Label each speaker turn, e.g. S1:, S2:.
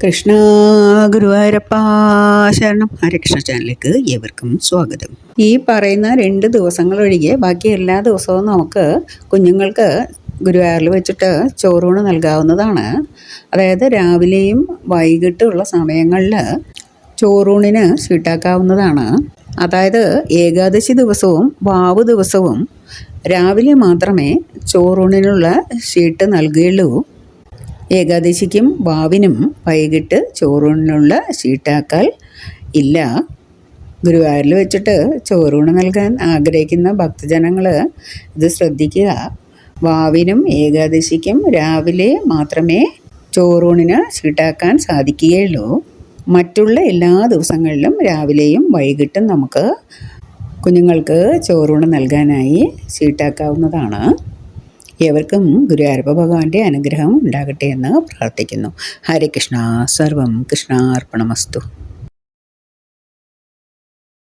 S1: കൃഷ്ണ ഗുരുവായൂരപ്പ ശരണം. ഹരകൃഷ്ണ ചാനലിലേക്ക് ഏവർക്കും സ്വാഗതം. ഈ പറയുന്ന 2 ദിവസങ്ങൾ ഒഴികെ ബാക്കി എല്ലാ ദിവസവും നമുക്ക് കുഞ്ഞുങ്ങൾക്ക് ഗുരുവായൂരിൽ വെച്ചിട്ട് ചോറൂണ് നൽകാവുന്നതാണ്. അതായത് രാവിലെയും വൈകിട്ടുള്ള സമയങ്ങളിൽ ചോറൂണിന് ഷീട്ടാക്കാവുന്നതാണ്. അതായത് ഏകാദശി ദിവസവും വാവ് ദിവസവും രാവിലെ മാത്രമേ ചോറൂണിനുള്ള ഷീട്ട് നൽകുകയുള്ളൂ. ഏകാദശിക്കും വാവിനും വൈകിട്ട് ചോറൂണിനുള്ള ഷീട്ടാക്കൽ ഇല്ല. ഗുരുവായൂരിൽ വെച്ചിട്ട് ചോറൂണ് നൽകാൻ ആഗ്രഹിക്കുന്ന ഭക്തജനങ്ങൾ ഇത് ശ്രദ്ധിക്കുക. വാവിനും ഏകാദശിക്കും രാവിലെ മാത്രമേ ചോറൂണിന് ഷീട്ടാക്കാൻ സാധിക്കുകയുള്ളൂ. മറ്റുള്ള എല്ലാ ദിവസങ്ങളിലും രാവിലെയും വൈകിട്ടും നമുക്ക് കുഞ്ഞുങ്ങൾക്ക് ചോറൂണ് നൽകാനായി ഷീട്ടാക്കാവുന്നതാണ്. ഏവർക്കും ഗുരുവായൂരപ്പ ഭഗവാന്റെ അനുഗ്രഹം ഉണ്ടാകട്ടെ എന്ന് പ്രാർത്ഥിക്കുന്നു. ഹരേ കൃഷ്ണ. സർവം കൃഷ്ണാർപ്പണമസ്തു.